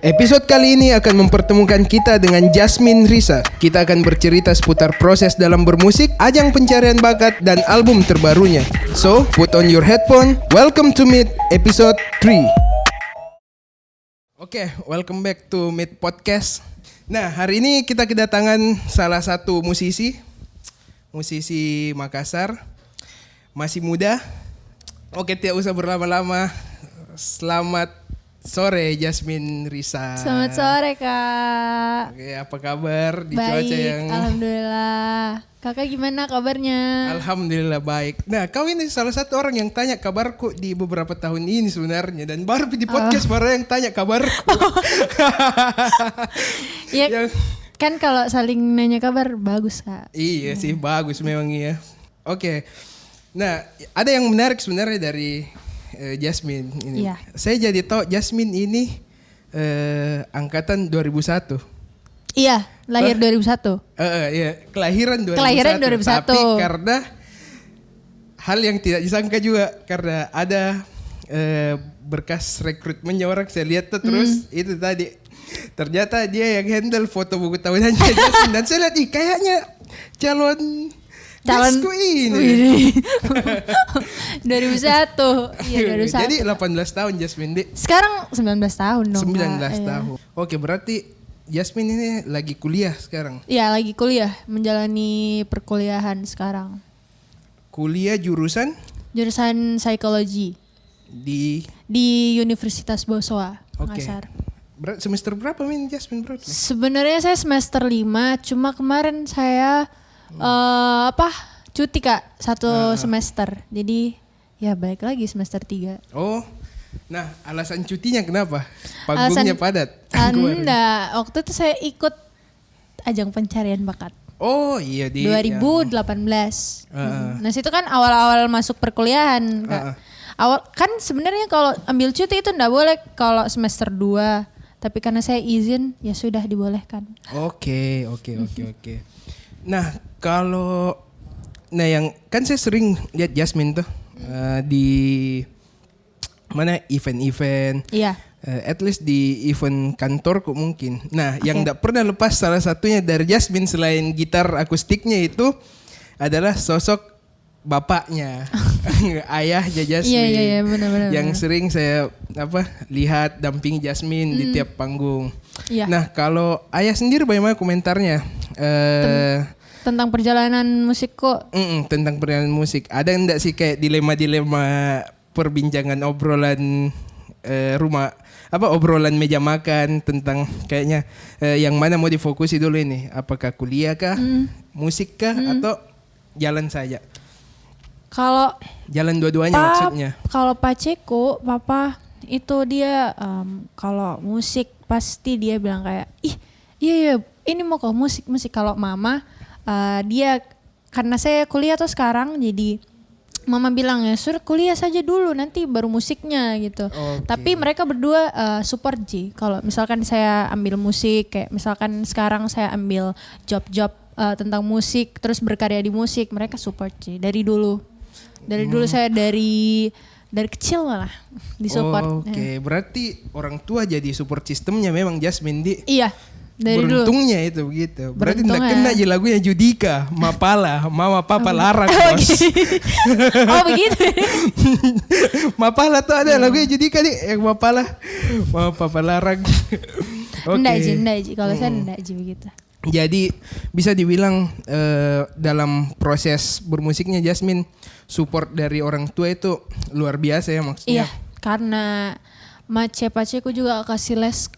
Episode kali ini akan mempertemukan kita dengan Jasmine Risa. Kita akan bercerita seputar proses dalam bermusik, ajang pencarian bakat, dan album terbarunya. So, put on your headphone. Welcome to Meet episode 3. Oke, welcome back to Meet Podcast. Nah, hari ini kita kedatangan salah satu musisi Makassar, masih muda. Oke, tidak usah berlama-lama. Selamat sore Jasmine Risa. Selamat sore Kak. Oke, apa kabar di baik, cuaca yang... Alhamdulillah. Kakak gimana kabarnya? Alhamdulillah baik. Nah, kau ini salah satu orang yang tanya kabarku di beberapa tahun ini sebenarnya. Dan baru di podcast baru yang tanya kabarku. Ya, kan kalau saling nanya kabar bagus Kak. Iya sih, bagus memang iya. Oke. Nah, ada yang menarik sebenarnya dari Jasmine ini. Iya. Saya jadi tahu Jasmine ini angkatan 2001. Iya, lahir 2001. Iya, kelahiran 2001. Kelahiran 2001. Tapi karena hal yang tidak disangka juga, karena ada berkas rekrutmennya orang saya lihat tuh terus itu tadi. Ternyata dia yang handle foto buku tahunannya Jasmine. Dan saya lihat kayaknya calon Jasku ini. 2001. Iya, 2001. Jadi 18 tahun Jasmine di. Sekarang 19 tahun dong. 19 Kak. tahun. Iya. Oke, berarti Jasmine ini lagi kuliah sekarang. Iya, lagi kuliah, menjalani perkuliahan sekarang. Kuliah jurusan Jurusan psikologi di Universitas Boswa, Oke. Makassar. Semester berapa Min Jasmine berarti? Sebenarnya saya semester 5, cuma kemarin saya cuti Kak, satu semester. Jadi ya balik lagi semester 3. Oh. Nah, alasan cutinya kenapa? Panggungnya padat. Enggak, waktu itu saya ikut ajang pencarian bakat. Oh iya di 2018. Nah, situ kan awal-awal masuk perkuliahan Kak. Awal kan sebenarnya kalau ambil cuti itu enggak boleh kalau semester 2. Tapi karena saya izin, ya sudah dibolehkan. Oke. Nah, yang kan saya sering lihat Jasmine tuh di mana event-event. Iya. At least di event kantorku mungkin. Nah, yang enggak pernah lepas salah satunya dari Jasmine selain gitar akustiknya itu adalah sosok bapaknya. Ayahnya Jasmine. Iya, benar. Yang sering saya lihat dampingi Jasmine di tiap panggung. Iya. Nah, kalau ayah sendiri bagaimana komentarnya? Tentang perjalanan musikku. Tentang perjalanan musik. Ada enggak sih kayak dilema-dilema perbincangan obrolan obrolan meja makan tentang kayaknya yang mana mau difokusi dulu ini? Apakah kuliah kah? Musik kah? Atau jalan saja? Kalau jalan dua-duanya maksudnya. Kalau paceku, papa itu dia kalau musik pasti dia bilang kayak iya ini mau ke musik. Kalau mama dia karena saya kuliah tuh sekarang, jadi mama bilang ya suruh kuliah saja dulu nanti baru musiknya gitu. Okay. Tapi mereka berdua support Ji. Kalau misalkan saya ambil musik, kayak misalkan sekarang saya ambil job tentang musik terus berkarya di musik, mereka support Ji dari dulu. Dari dulu saya dari kecil malah disupport. Oke. Berarti orang tua jadi support sistemnya memang Jasmine di. Iya. Dari beruntungnya dulu. Itu begitu. Berarti tidak kena aja lagunya Judika, Mapala, Mama Papa Larang. Oh begitu. Mapala tuh ada lagunya Judika nih, yang Mapala, Mama Papa Larang. Enggak Ji. Kalau saya enggak Ji begitu. Jadi bisa dibilang dalam proses bermusiknya Jasmine support dari orang tua itu luar biasa ya maksudnya. Iya, karena paceku juga kasih les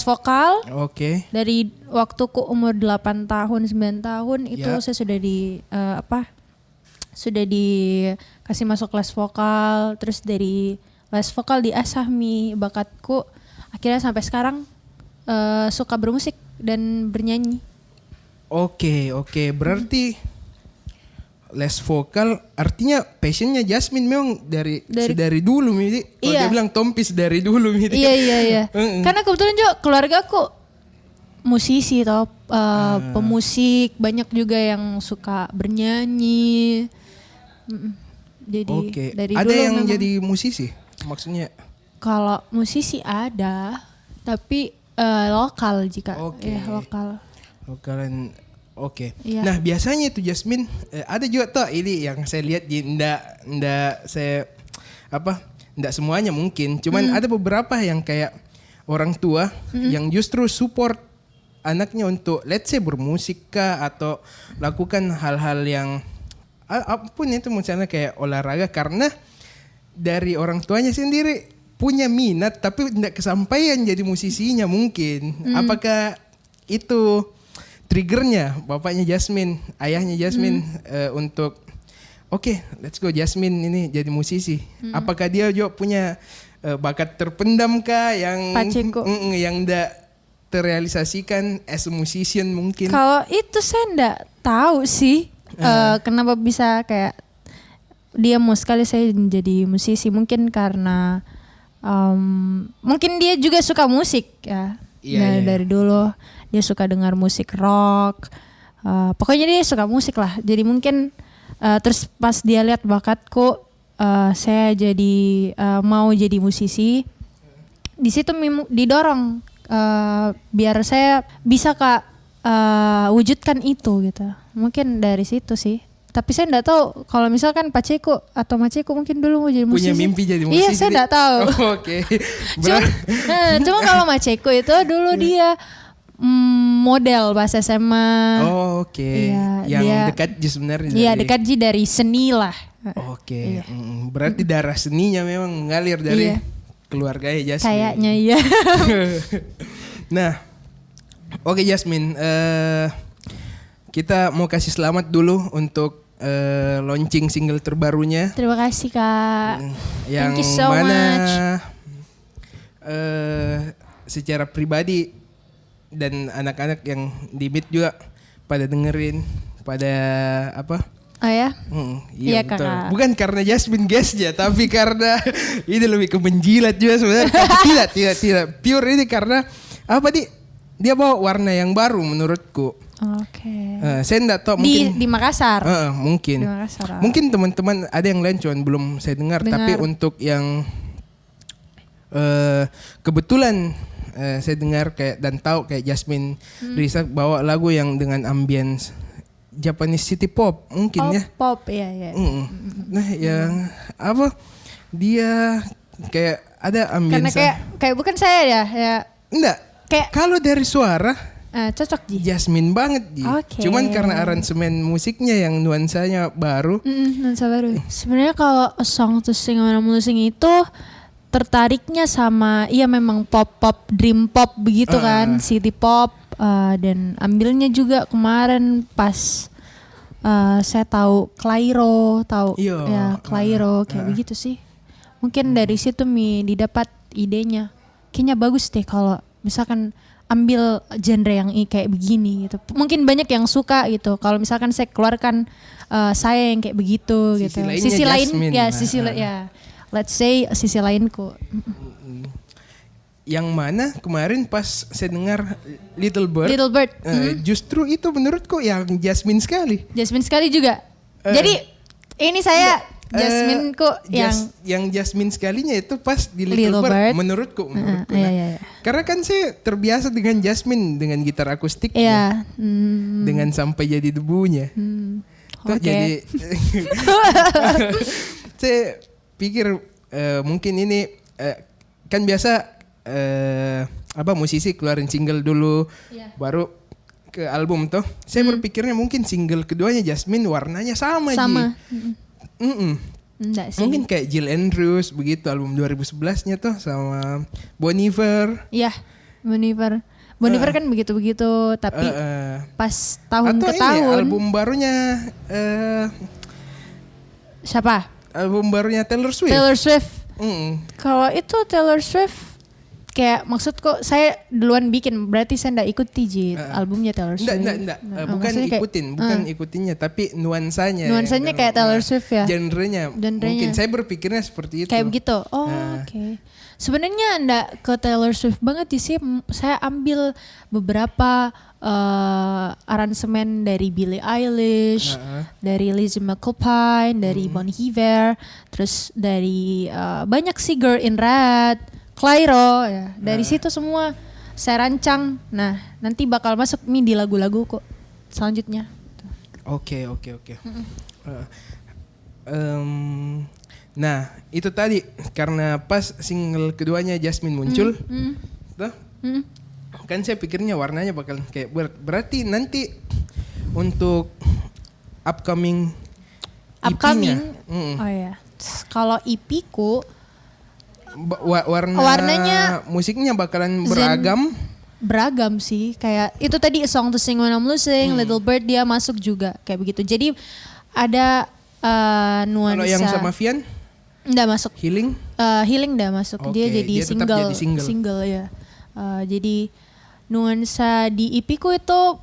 vokal. Oke. Dari waktuku umur 8 tahun, 9 tahun itu saya sudah sudah dikasih masuk les vokal, terus dari les vokal diasah bakatku. Akhirnya sampai sekarang suka bermusik dan bernyanyi. Oke. Berarti les vokal artinya passionnya Jasmine memang dari dulu Midi. Kalau dia bilang tompis dari dulu Midi. Iya. Karena kebetulan juga keluarga aku musisi atau pemusik, banyak juga yang suka bernyanyi. Jadi dari ada dulu yang memang. jadi musisi maksudnya? Kalau musisi ada tapi lokal jika Oke. ya lokal. Lokalan. Oke. Iya. Nah, biasanya itu Jasmine ada juga tuh ini yang saya lihat di ndak saya ndak semuanya mungkin, cuman ada beberapa yang kayak orang tua yang justru support anaknya untuk let's say bermusik kah atau lakukan hal-hal yang apapun itu misalnya kayak olahraga karena dari orang tuanya sendiri punya minat tapi tidak kesampaian jadi musisinya mungkin. Apakah itu triggernya bapaknya Jasmine, ayahnya Jasmine untuk oke, let's go Jasmine ini jadi musisi. Apakah dia juga punya bakat terpendam kah yang Paceko. yang tidak terrealisasikan as a musician mungkin? Kalau itu saya enggak tahu sih kenapa bisa kayak dia mau sekali saya jadi musisi, mungkin karena mungkin dia juga suka musik ya. Iya, Dari dulu dia suka dengar musik rock. Pokoknya dia suka musik lah. Jadi mungkin terus pas dia lihat bakatku, saya jadi mau jadi musisi. Di situ didorong biar saya bisa wujudkan itu gitu. Mungkin dari situ sih. Tapi saya enggak tahu kalau misalkan Paceko atau Maceko mungkin dulu mau jadi musisi. Punya mimpi jadi musisi. Iya, saya enggak tahu. Oh, oke. Cuma kalau Maceko itu dulu dia model pas SMA. Oh, oke. Iya, Yang dia- dekat Ji sebenarnya. Iya, dekat Ji dari seni lah. Oke. Iya. Berarti darah seninya memang mengalir dari Iya. keluarganya Jasmine. Kayaknya iya. Nah, oke Jasmine, kita mau kasih selamat dulu untuk launching single terbarunya Terima kasih Kak. yang Thank you so mana much. secara pribadi dan anak-anak yang di Meet juga pada dengerin, pada apa? Oh ya? Iya Iya, betul. Kakak. Bukan karena Jasmine guestnya, tapi karena ini lebih ke menjilat juga sebenarnya. tidak. Pure ini karena apa dia bawa warna yang baru menurutku. Oke. Saya enggak tahu mungkin Di Makassar. mungkin. Di Makassar. Mungkin teman-teman ada yang lain cuman belum saya dengar. Tapi untuk yang kebetulan saya dengar kayak dan tahu kayak Jasmine Risa bawa lagu yang dengan ambience Japanese city pop mungkin ya. Pop, iya. Nah, yang apa? Dia kayak ada Karena ambience. kayak bukan saya ya, Enggak. kayak Kalau dari suara cocok Ji. Jasmine banget Ji. Oke. Cuman karena aransemen musiknya yang nuansanya baru. Nuansa baru. Sebenarnya kalau A Song to Sing when I'm Losing itu tertariknya sama memang pop dream pop begitu kan, city pop dan ambilnya juga kemarin pas saya tahu Clairo, Iya. ya Clairo kayak begitu sih. Mungkin dari situ didapat idenya. Kayaknya bagus deh kalau misalkan ambil genre yang kayak begini gitu. Mungkin banyak yang suka gitu. Kalau misalkan saya keluarkan saya yang kayak begitu Sisi gitu. lainnya Sisi lain Jasmine. ya, ya. Let's say sisi lainku. Yang mana kemarin pas saya dengar Little Bird, Little Bird. justru itu menurutku yang Jasmine sekali. Jasmine sekali juga. Jadi ini saya Jasmine ku yang Jasmine sekalinya itu pas di Little Little Bird, Bird. menurutku. Nah, iya. Karena kan saya terbiasa dengan Jasmine dengan gitar akustik, Iya. dengan sampai jadi debunya. Tuh Oke. jadi saya pikir mungkin ini kan biasa musisi keluarin single dulu, baru ke album tuh. Saya berpikirnya mungkin single keduanya Jasmine warnanya sama. Sama. Ji. Enggak sih. Mungkin kayak Jill Andrews begitu album 2011-nya tuh sama Bon Iver. Iya, Bon Iver. Bon Iver kan begitu-begitu, tapi pas tahun atau ke ini tahun. album barunya Siapa? album barunya Taylor Swift. Taylor Swift. Kalau Kalau itu Taylor Swift kayak maksudku saya duluan bikin, berarti saya enggak ikuti albumnya Taylor Swift. Enggak. Bukan maksudnya kayak- bukan ikutinnya, tapi nuansanya. Nuansanya kayak Taylor Swift ya. Genrenya. Mungkin saya berpikirnya seperti itu. Kayak begitu. Oh, oke. Sebenarnya enggak ke Taylor Swift banget sih. Saya ambil beberapa aransemen dari Billie Eilish, dari Lizzie McAlpine, dari Bon Iver, terus dari banyak sih Girl in Red. Clairo ya. Dari situ semua saya rancang. Nah, nanti bakal masuk nih di lagu-lagu kok selanjutnya. Oke. Nah, itu tadi karena pas single keduanya Jasmine muncul, tuh, kan saya pikirnya warnanya bakal kayak berarti nanti untuk upcoming EP-nya. Oh ya. Kalau EP ku warnanya musiknya bakalan beragam sih, kayak itu tadi Song to Sing When I'm Losing, Little Bird dia masuk juga kayak begitu. Jadi ada nuansa. Kalau yang sama Vian? Nggak masuk. Healing? Healing nggak masuk. Okay, Dia jadi tetap jadi single ya. Jadi nuansa di EP ku itu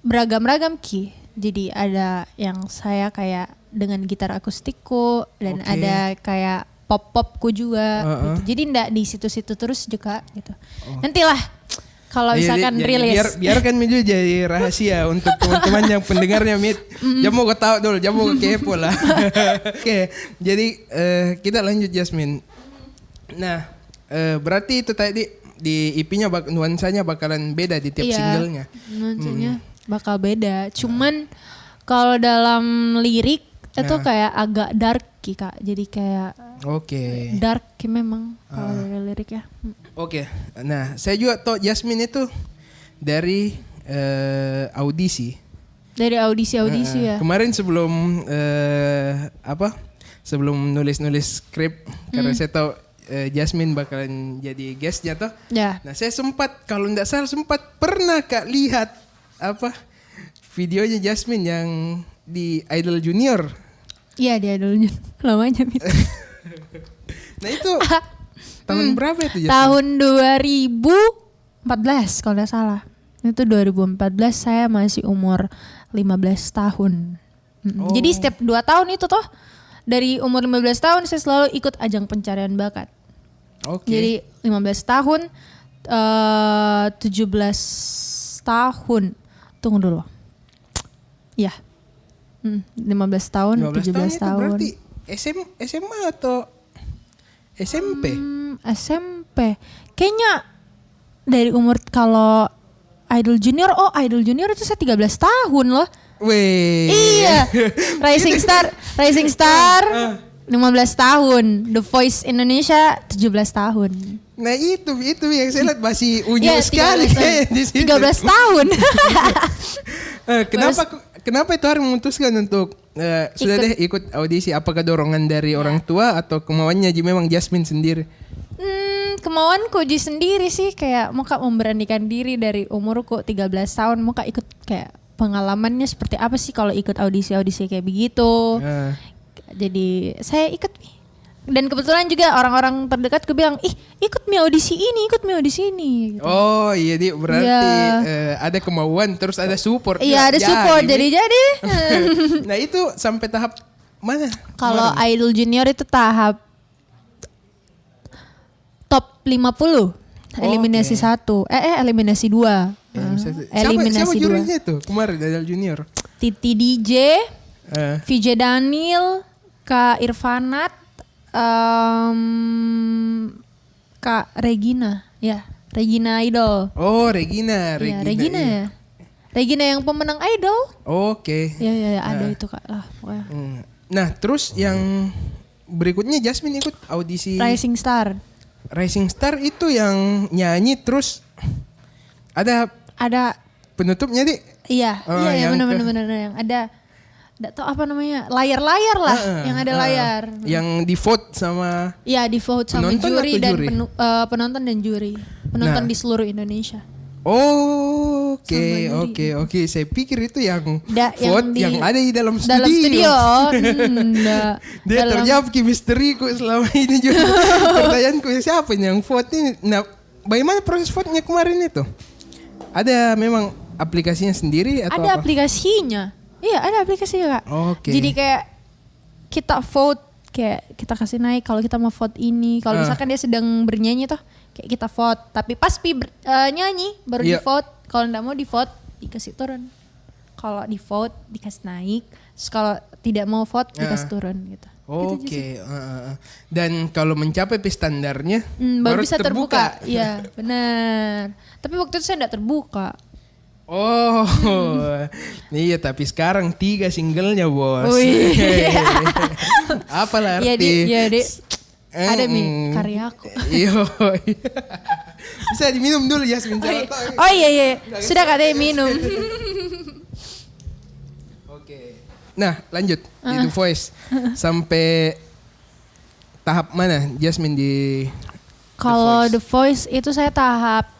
beragam-ragam Ki. Jadi ada yang saya kayak dengan gitar akustikku dan ada kayak pop-popku juga gitu. Jadi nggak di situ-situ terus juga gitu. Nantilah kalau misalkan rilis. Biarkan itu jadi rahasia untuk teman-teman yang pendengarnya Mit. Jamu kau tahu dulu, jamu kepo lah. Oke, jadi kita lanjut Jasmine. Nah, berarti itu tadi di EP-nya nuansanya bakalan beda di tiap singlenya. Nuansanya bakal beda. Cuman kalau dalam lirik itu kayak agak dark Kak. Jadi kayak dark memang kalau dari lirik ya. Oke. Nah, saya juga tahu Jasmine itu dari audisi. Dari audisi ya. Kemarin sebelum sebelum nulis skrip karena saya tahu Jasmine bakalan jadi guestnya toh. Ya. Nah, saya kalau nggak salah pernah Kak lihat videonya Jasmine yang di Idol Junior. Iya, di Idol Junior. Lamanya Mit. Nah itu tahun berapa itu Jasmine? Tahun 2014 kalau nggak salah. Itu 2014 saya masih umur 15 tahun. Jadi setiap 2 tahun itu toh, dari umur 15 tahun saya selalu ikut ajang pencarian bakat. Jadi 15 tahun, 17 tahun. Tunggu dulu. Ya. 15 tahun, 17 tahun. Berarti SMA atau SMP? SMP. Kayaknya dari umur kalau Idol Junior itu saya 13 tahun loh. Weh. Iya. Rising Star 15 tahun. The Voice Indonesia 17 tahun. Nah itu yang saya lihat masih unyu sekali di sini. 13 tahun. Kenapa itu harus memutuskan untuk sudah deh ikut audisi? Apakah dorongan dari orang tua atau kemauannya memang Jasmine sendiri? Kemauanku sendiri sih, kayak mau memberanikan diri dari umurku 13 tahun, mau ikut kayak pengalamannya seperti apa sih kalau ikut audisi kayak begitu. Jadi saya ikut. Dan kebetulan juga orang-orang terdekatku bilang, ikut audisi ini gitu. Oh iya, berarti ada kemauan terus ada support. Iya, ada support jadi. Nah itu sampai tahap mana? Kalau Idol Junior itu tahap top 50, eliminasi 1, eliminasi 2. Siapa jurinya tuh kemarin Idol Junior? Titi DJ, VJ Daniel, Kak Irfanat, Kak Regina, ya Regina Idol. Oh Regina ya. Regina yang pemenang Idol. Oke. Ya ada itu Kak lah. Nah terus yang berikutnya Jasmine ikut audisi Rising Star itu yang nyanyi terus ada penutupnya di. Iya benar yang ada. Nggak tahu apa namanya, layar-layar lah, yang ada layar. Yang di vote sama. Iya, di vote sama juri dan penonton dan juri. Penonton di seluruh Indonesia. Oke. Saya pikir itu yang vote yang ada di dalam studio. Dalam studio. Dia terjawab misteriku selama ini juga. Pertanyaanku siapa yang vote ini? Nah, bagaimana proses vote-nya kemarin itu? Ada memang aplikasinya sendiri atau ada aplikasinya. Iya, ada aplikasinya Kak. Jadi kayak kita vote, kayak kita kasih naik kalau kita mau vote ini. Kalau misalkan dia sedang bernyanyi toh, kayak kita vote. Tapi pas nyanyi baru di vote. Kalau enggak mau di vote dikasih turun. Kalau di vote dikasih naik. Terus kalau tidak mau vote dikasih turun gitu. Oke. Dan kalau mencapai standarnya baru bisa terbuka. Iya, benar. Tapi waktu itu saya enggak terbuka. Oh, iya tapi sekarang 3 singlenya bos. Apalah arti? Iya, ada nih karyaku. Iya. Bisa diminum dulu Yasmin. Oh iya, sudah Kak Teh minum. Oke. Nah lanjut di The Voice. Sampai tahap mana Jasmine di Kalau The Voice itu saya tahap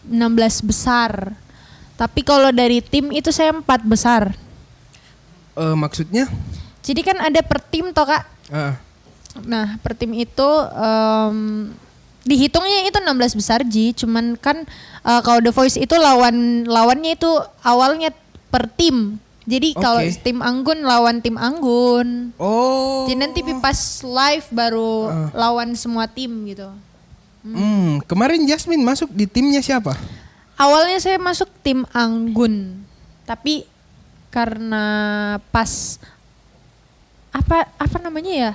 16 besar. Tapi kalau dari tim itu saya 4 besar. Maksudnya? Jadi kan ada per tim toh Kak. Nah per tim itu dihitungnya itu 16 besar Ji. Cuman kan kalau The Voice itu lawannya itu awalnya per tim. Jadi kalau tim Anggun lawan tim Anggun. Oh. Jadi nanti pas live baru lawan semua tim gitu. Kemarin Jasmine masuk di timnya siapa? Awalnya saya masuk tim Anggun, tapi karena pas apa namanya ya,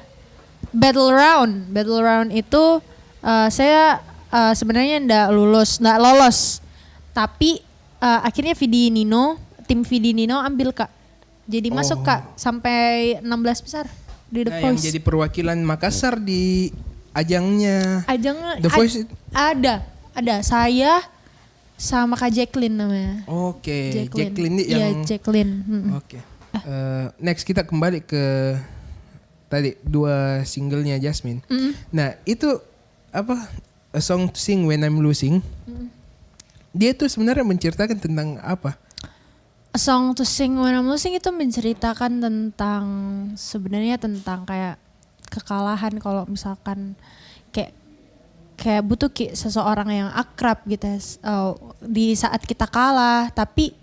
battle round itu saya sebenarnya nggak lolos, tapi akhirnya tim Vidi Nino ambil Kak, jadi masuk Kak sampai 16 besar di The Voice. Yang jadi perwakilan Makassar di ajangnya The Voice ada saya sama Kak Jacqueline namanya. Oke, Jacqueline ini yang iya Jacqueline. Oke. Next kita kembali ke tadi 2 singlenya Jasmine. Nah itu apa, A Song to Sing When I'm Losing. Dia itu sebenarnya menceritakan tentang apa? A Song to Sing When I'm Losing itu menceritakan tentang sebenarnya tentang kayak kekalahan, kalau misalkan kayak butuh seseorang yang akrab gitu di saat kita kalah, tapi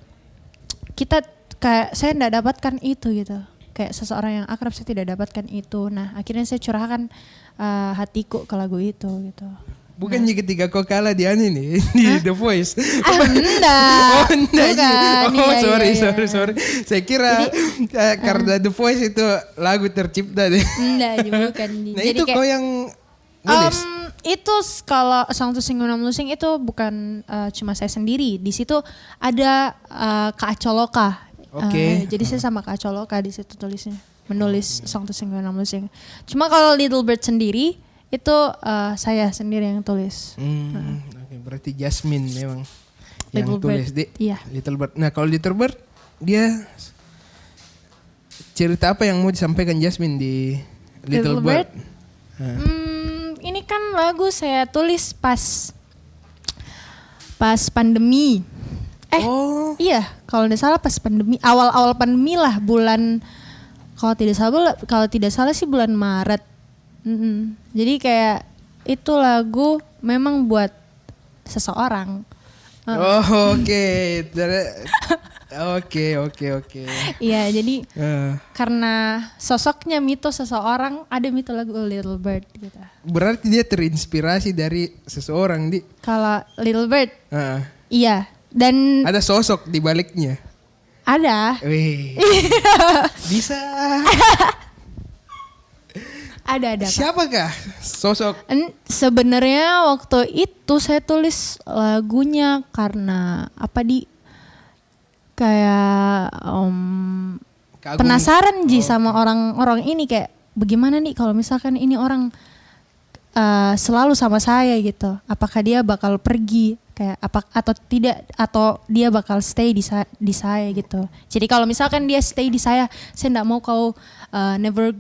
kita kayak saya tidak dapatkan itu gitu, kayak seseorang yang akrab saya tidak dapatkan itu. Nah akhirnya saya curahkan hatiku ke lagu itu gitu. Bukannya ketika kau kalah di nih di The Voice? Enggak. Sorry. Saya kira karena The Voice itu lagu tercipta deh. Enggak, bukan. Nah jadi itu kau yang nulis? Itu kalau Song to Sing When I'm Losing itu bukan cuma saya sendiri. Di situ ada Kak Acoloka. Jadi saya sama Kak Acoloka di situ menulis Song to Sing When I'm Losing. Cuma kalau Little Bird sendiri itu saya sendiri yang tulis. Berarti Jasmine memang yang Little tulis Bird. Iya. Little Bird. Nah kalau Little Bird dia cerita apa yang mau disampaikan Jasmine di Little Bird? Ini kan lagu saya tulis pas pandemi. Iya, kalau tidak salah pas pandemi, awal pandemi lah, bulan kalau tidak salah sih bulan Maret. Jadi kayak itu lagu memang buat seseorang. Oke. Iya, jadi karena sosoknya mitos seseorang, ada mitos lagu Little Bird gitu. Berarti dia terinspirasi dari seseorang di. Kalau Little Bird, iya. Dan ada sosok di baliknya. Ada. Wih. Bisa. Ada. Siapakah sosok? Sebenarnya waktu itu saya tulis lagunya karena kayak penasaran sama orang-orang ini, kayak bagaimana nih kalau misalkan ini orang selalu sama saya gitu, apakah dia bakal pergi kayak atau tidak, atau dia bakal stay di saya gitu. Jadi kalau misalkan dia stay di saya tidak mau kau never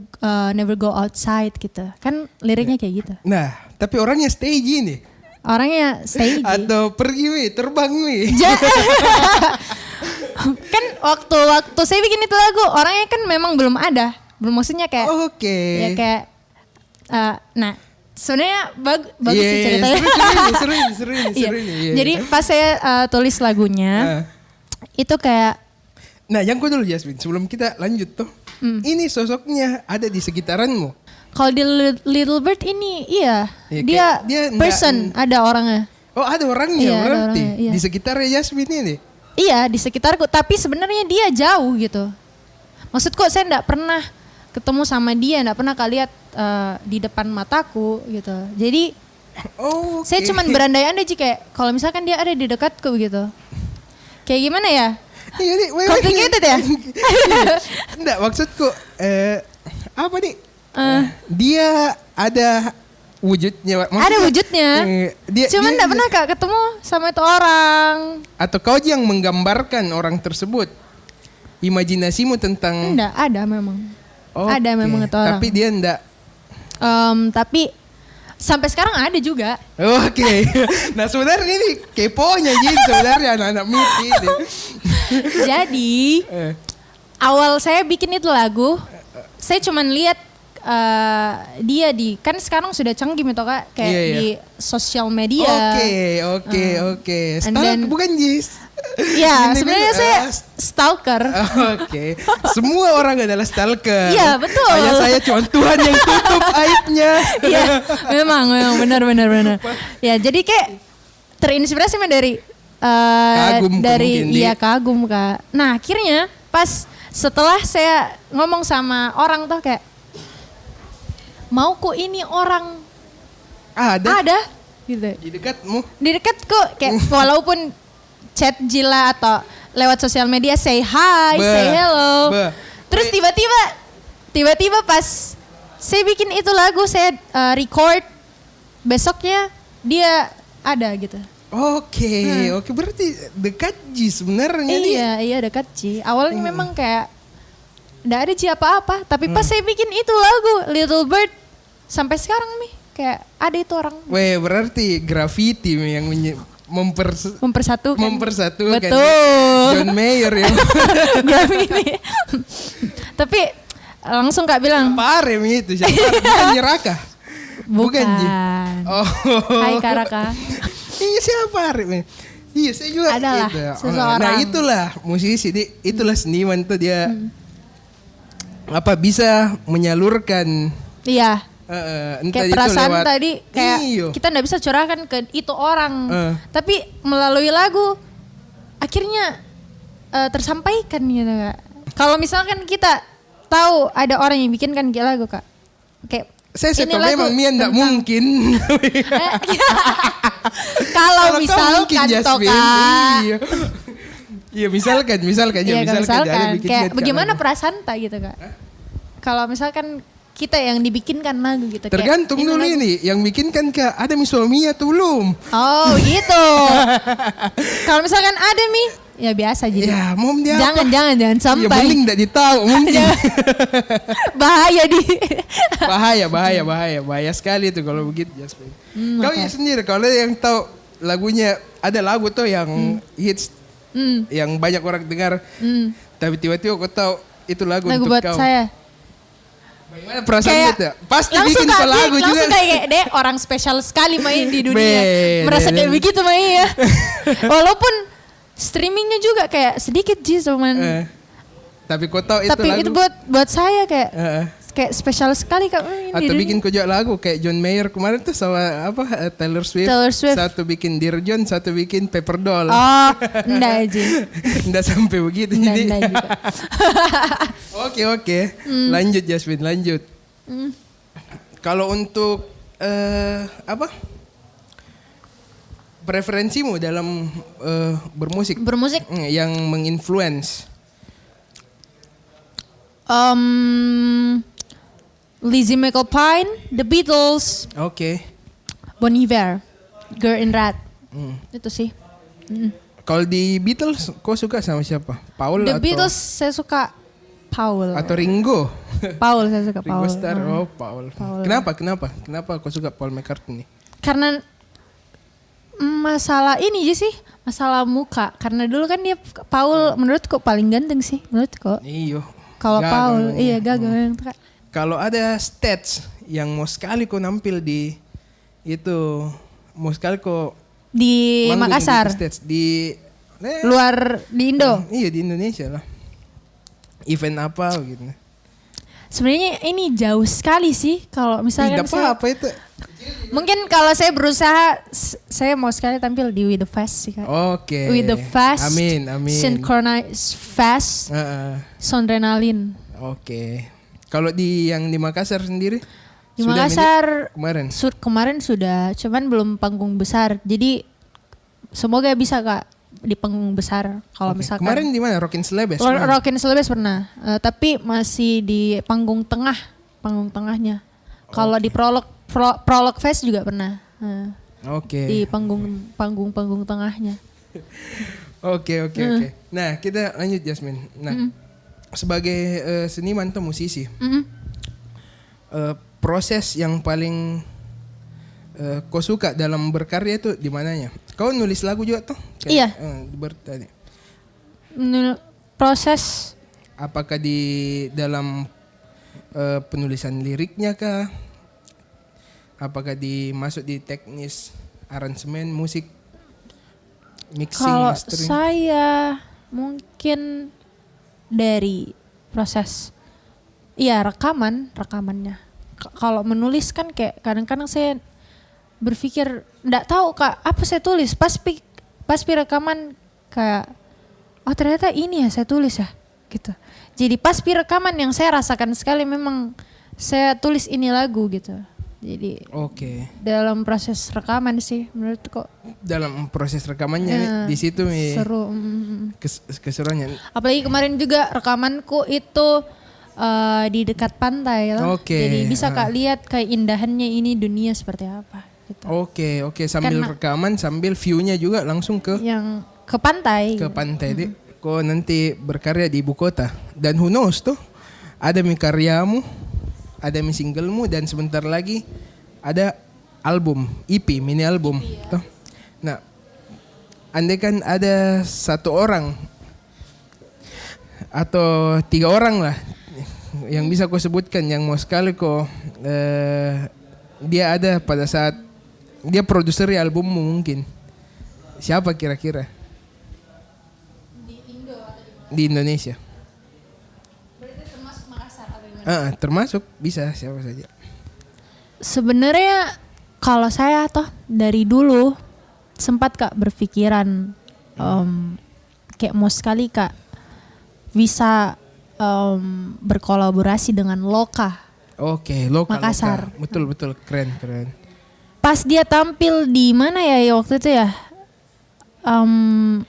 go outside gitu. Kan liriknya kayak gitu. Nah, tapi orangnya stay gini. Orangnya stay atau pergi terbang kan waktu saya bikin itu lagu, orangnya kan memang belum ada. Belum, maksudnya kayak ya kayak nah sebenarnya bagus sih ceritanya. Seru ini. Jadi pas saya tulis lagunya itu kayak. Nah yang dulu Jasmine, sebelum kita lanjut tuh, ini sosoknya ada di sekitaranmu. Kalau di Little Bird ini dia person, ada orangnya. Oh ada orangnya berarti iya. Di sekitar Jasmine ini. Iya di sekitarku, tapi sebenarnya dia jauh gitu. Maksudku saya enggak pernah ketemu sama dia, nggak pernah kak lihat di depan mataku gitu. Jadi Oh, saya cuman berandai-andai sih kayak kalau misalkan dia ada di dekatku gitu. Kayak gimana ya? Iya nih, Complicated ya? Enggak, maksudku apa nih? Dia ada wujudnya. Ada wujudnya. Cuman nggak pernah kak ketemu sama itu orang. Atau kau yang menggambarkan orang tersebut? Imajinasimu tentang? Enggak, ada memang. Ada memang itu orang. Tapi dia enggak. Tapi sampai sekarang ada juga. Oke. Nah sebenarnya ini keponya Jin sebenarnya anak-anak MIPI. Jadi awal saya bikin itu lagu, saya cuman lihat dia kan sekarang sudah canggih gitu kak, kayak di sosial media. Oke. Bukan Jis. Iya, sebenarnya saya stalker. Oke. Semua orang adalah stalker. Iya, betul. Hanya saya cuma Tuhan yang tutup aibnya. Iya, memang benar. Ya, jadi kayak terinspirasi dari kagum kagum kak. Nah, akhirnya pas setelah saya ngomong sama orang tuh kayak mau kok ini orang ada gitu. Di dekatmu. Di dekatku kayak walaupun chat Jila atau lewat sosial media say hi, say hello. Terus tiba-tiba pas saya bikin itu lagu, saya record, besoknya dia ada gitu. Oke, berarti dekat Ji sebenarnya nih. Iya dekat Ji. Awalnya memang kayak nggak ada Ji apa-apa, tapi pas saya bikin itu lagu Little Bird sampai sekarang nih kayak ada itu orang. Weh, berarti graffiti yang mempersatukan. Betul. John Mayer ya. Graffiti. Tapi langsung kak bilang. Apa Arem itu? Siapa? Bukan Nyeraka? Bukan Ji. Oh. Hai Karaka. Iya siapa Arem? Iya saya juga. Adalah gitu. seseorang. Nah itulah musisi, itulah seniman tuh dia bisa menyalurkan. Iya. Entah kayak perasaan lewat, tadi kayak kita nggak bisa curahkan ke itu orang, tapi melalui lagu akhirnya tersampaikan gitu kak. Kalau misalkan kita tahu ada orang yang bikinkan lagu kak, kayak saya memang Mia nggak mungkin. Kalau misalkan toh kak. Iya misalkan kayak bagaimana perasaan tak gitu kak? Kalau misalkan kita yang dibikinkan lagu gitu. Tergantung dulu ini, yang bikinkan kak ada suaminya tuh belum? Oh gitu. Kalau misalkan ada ya biasa jadi. Ya mom dia jangan sampai. Ya mending tidak ditahu mungkin. Bahaya bahaya sekali itu kalau begitu Jasmine. Kau ya sendiri kalau yang tahu lagunya, ada lagu tuh yang hits, yang banyak orang dengar, tapi tiba-tiba kau tahu itu lagu untuk buat kau. Saya. Bagaimana perasaan gitu? Pasti langsung bikin lagu juga. Langsung kayak deh orang spesial sekali main di dunia. Merasa kayak begitu main ya. Walaupun streamingnya juga kayak sedikit cuman. Tapi kau tahu itu lagu. Tapi itu buat saya kayak spesial sekali kak. Atau bikin kau juga lagu kayak John Mayer kemarin tuh sama Taylor Swift. Satu bikin Dear John, satu bikin Paper Doll. Oh, enggak aja. Enggak sampai begitu enggak juga. Oke. Lanjut Jasmine, lanjut. Kalau untuk preferensimu dalam bermusik? Yang menginfluence? Lizzie McAlpine, The Beatles. Oke. Bon Iver, Girl in Red. Itu sih. Kalau di Beatles, kau suka sama siapa? Paul The atau? Beatles saya suka Paul. Atau Ringo? Paul saya suka Paul. Ringo Starr, Paul. Kenapa kau suka Paul McCartney? Karena masalah ini aja sih, masalah muka. Karena dulu kan dia Paul menurutku paling ganteng sih, menurutku. Iya. Kalau Paul, iya gagah. Kalau ada stage yang mau sekali kau nampil di itu, mau sekali kau di Makassar, di luar di Indo. Iya di Indonesia lah. Event apa gitu. Sebenarnya ini jauh sekali sih kalau misalkan tidak apa-apa itu. Mungkin kalau saya berusaha, saya mau sekali tampil di With The Fast sih kak. Oke. With The Fast. Amin. Synchronize Fast. Sondrenalin. Oke. Kalau yang di Makassar sendiri? Di Sudah Makassar kemarin? kemarin sudah, cuman belum panggung besar. Jadi semoga bisa Kak di panggung besar kalau Oke. misalkan. Kemarin di mana? Rockin Celebes? Rockin Celebes pernah, tapi masih di panggung tengahnya. Kalau di Prolog Fest juga pernah. Oke. Di panggung tengahnya. Oke. Nah, kita lanjut Jasmine. Nah, sebagai seniman atau musisi, proses yang paling kau suka dalam berkarya itu di mananya? Kau nulis lagu juga tuh? Iya. Bertanya. Proses Apakah di dalam penulisan liriknya kah? Apakah masuk di teknis aransemen musik, mixing, kalau mastering? saya mungkin dari proses rekamannya. Kalau menulis kan kayak kadang-kadang saya berpikir enggak tahu Kak apa saya tulis pas rekaman kayak oh ternyata ini ya saya tulis ya gitu. Jadi pas rekaman yang saya rasakan sekali memang saya tulis ini lagu gitu. Jadi dalam proses rekaman sih menurut kok. Dalam proses rekamannya di situ seru. Keseruannya. Apalagi kemarin juga rekamanku itu di dekat pantai loh. Jadi bisa Kak lihat kayak indahannya ini dunia seperti apa gitu. Oke, sambil rekaman sambil view-nya juga langsung ke pantai. Ke pantai. Kok nanti berkarya di ibu kota. Dan who knows tuh ada karyamu, ada singlemu dan sebentar lagi ada album, EP, mini album. Tuh. Nah, andai kan ada 1 orang atau 3 orang lah yang bisa kau sebutkan yang mau sekali kau dia ada pada saat dia produser albummu mungkin. Siapa kira-kira? Di Indonesia. Berarti termasuk Makassar atau gimana? Termasuk bisa siapa saja. Sebenarnya kalau saya dari dulu sempat Kak berpikiran kayak mau sekali Kak bisa berkolaborasi dengan Loka. Oke, Loka. Makassar. Betul keren. Pas dia tampil di mana ya waktu itu ya?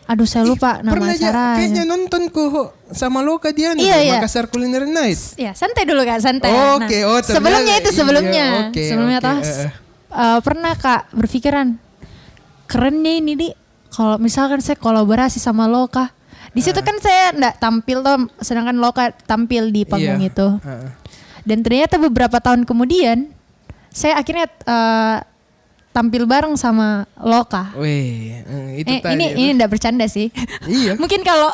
Aduh saya lupa nama acaranya. Kayaknya nonton kok sama Loka dia Makassar Culinary Night. Ya santai dulu Kak, santai. Oke, sebelumnya pernah Kak berpikiran kerennya ini di kalau misalkan saya kolaborasi sama Loka. Di situ kan saya enggak tampil sedangkan Loka tampil di panggung itu. Dan ternyata beberapa tahun kemudian saya akhirnya tampil bareng sama Loka. Wih, itu tadi. Ini enggak bercanda sih. Iya. Mungkin kalau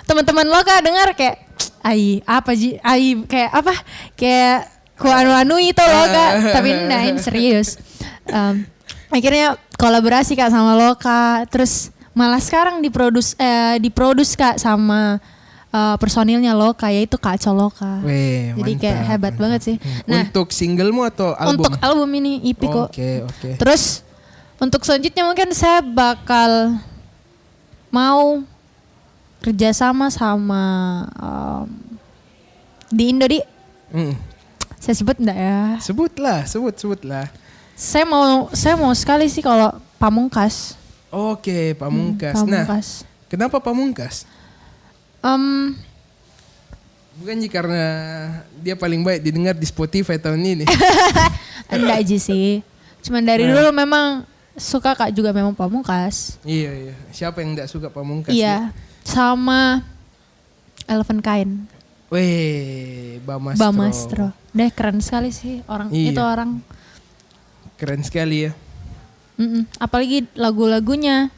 teman-teman Loka dengar kayak kayak ku anu itu Loka, tapi enggak, ini serius. Akhirnya kolaborasi Kak sama Loka, terus malah sekarang diproduce Kak sama personilnya Loka, yaitu Kak Coloka. Wih, jadi kayak hebat banget sih. Nah, untuk singlemu atau album? Untuk album ini EP kok. Oke. Terus untuk selanjutnya mungkin saya bakal mau kerjasama sama di Indo Saya sebut enggak ya? Sebutlah. Saya mau sekali sih kalau Pamungkas. Oke, Pamungkas. Nah, kenapa Pamungkas? Bukan karena dia paling baik didengar di Spotify tahun ini. Enggak aja sih. Cuman dari dulu memang suka Kak juga memang Pamungkas. Iya. Siapa yang enggak suka Pamungkas? Iya. Sama Elephant Kain. Weh, Bamastro. Deh keren sekali sih orang itu orang. Keren sekali ya. Apalagi lagu-lagunya.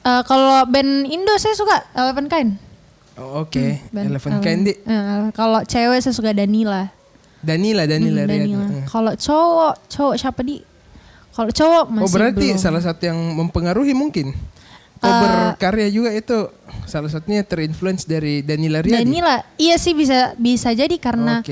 Kalau band Indo saya suka Elephant Kain. Oke. Elephant Kain di. Kalau cewek saya suka Danila. Danila. Kalau cowok siapa di? Kalau cowok masih berarti belum. salah satu yang mempengaruhi mungkin. Berkarya juga itu salah satunya terinfluence dari Danila Riyadi. Danila, iya sih bisa jadi karena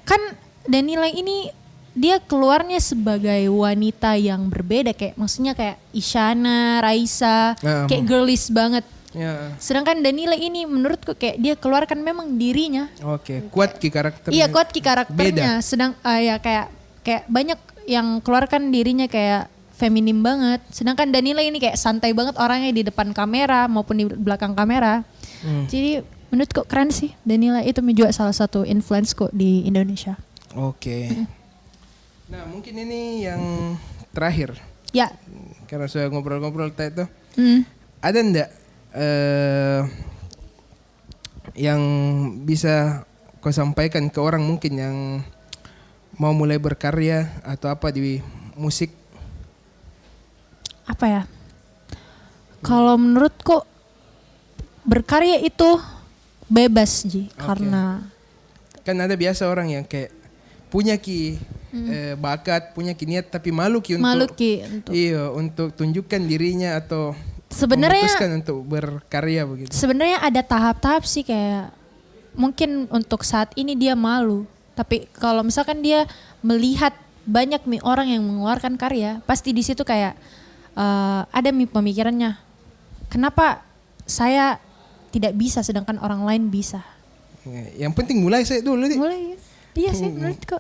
kan Danila ini dia keluarnya sebagai wanita yang berbeda kayak maksudnya kayak Isyana, Raisa, kayak girlish banget. Ya. Sedangkan Danila ini menurutku kayak dia keluarkan memang dirinya. Oke, kuat ki karakternya. Iya kuat ki karakternya. Ya kayak banyak yang keluarkan dirinya kayak feminim banget. Sedangkan Danila ini kayak santai banget orangnya di depan kamera maupun di belakang kamera. Jadi menurutku keren sih Danila, itu juga salah satu influence kok di Indonesia. Oke. Nah mungkin ini yang terakhir. Ya. Karena sudah ngobrol-ngobrol tadi itu. Ada ndak yang bisa kau sampaikan ke orang mungkin yang mau mulai berkarya atau apa di musik? Apa ya? Kalau menurutku berkarya itu bebas Ji, karena kan ada biasa orang yang kayak punya bakat, punya niat tapi malu untuk iya untuk tunjukkan dirinya atau sebenarnya memutuskan untuk berkarya begitu. Sebenarnya ada tahap-tahap sih, kayak mungkin untuk saat ini dia malu, tapi kalau misalkan dia melihat banyak orang yang mengeluarkan karya, pasti di situ kayak ada pemikirannya, kenapa saya tidak bisa sedangkan orang lain bisa. Yang penting mulai saya dulu nih. Mulai ya. Iya sih menurutku.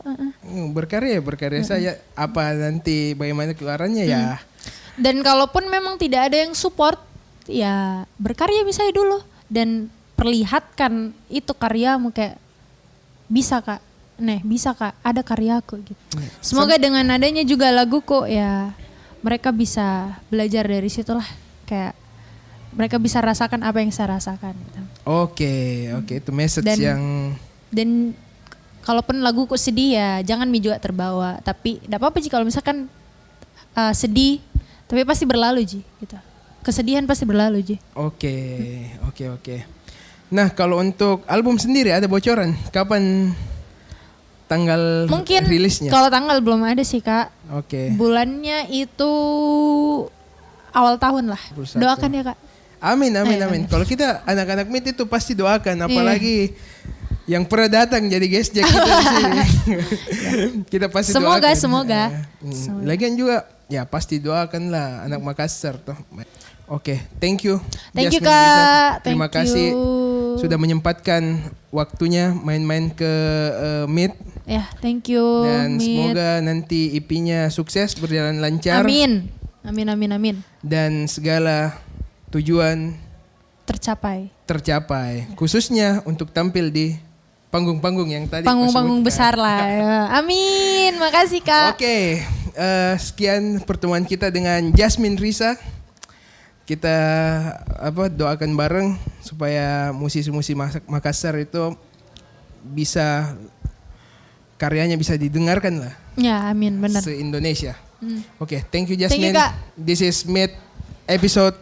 Berkarya saya, apa nanti bagaimana keluarannya ya. Dan kalaupun memang tidak ada yang support, ya berkarya misalnya dulu dan perlihatkan itu karyamu, kayak bisa kak, bisa kak, ada karyaku gitu. Semoga dengan adanya juga laguku ya mereka bisa belajar dari situlah, kayak mereka bisa rasakan apa yang saya rasakan. Gitu. Oke, itu message dan kalaupun laguku sedih ya jangan juga terbawa, tapi tidak apa-apa sih kalau misalkan sedih. Tapi pasti berlalu Ji, gitu. Kesedihan pasti berlalu Ji. Oke. Nah kalau untuk album sendiri ada bocoran kapan tanggal mungkin rilisnya? Kalau tanggal belum ada sih kak. Oke. Bulannya itu awal tahun lah. Doakan ya kak. Amin. Kalau kita anak-anak MIT itu pasti doakan, apalagi yang pernah datang jadi guest kita di sini. Kita pasti doakan. Semoga. Lagian juga ya pasti doakan lah anak Makassar toh. Oke, thank you. Thank you Jasmine kak. Risa. Terima kasih sudah menyempatkan waktunya main-main ke MIT. Ya, thank you. Dan MIT. semoga nanti IP-nya sukses, berjalan lancar. Amin. Dan segala tujuan tercapai. Khususnya untuk tampil di panggung-panggung yang tadi. Panggung-panggung besar lah. Ya. Amin. Makasih kak. Oke. Sekian pertemuan kita dengan Jasmine Risa. Kita doakan bareng supaya musisi-musisi Makassar itu bisa karyanya bisa didengarkan lah. Ya, amin, benar. Se-Indonesia. Oke, thank you Jasmine. Thank you, Kak. This is Meet episode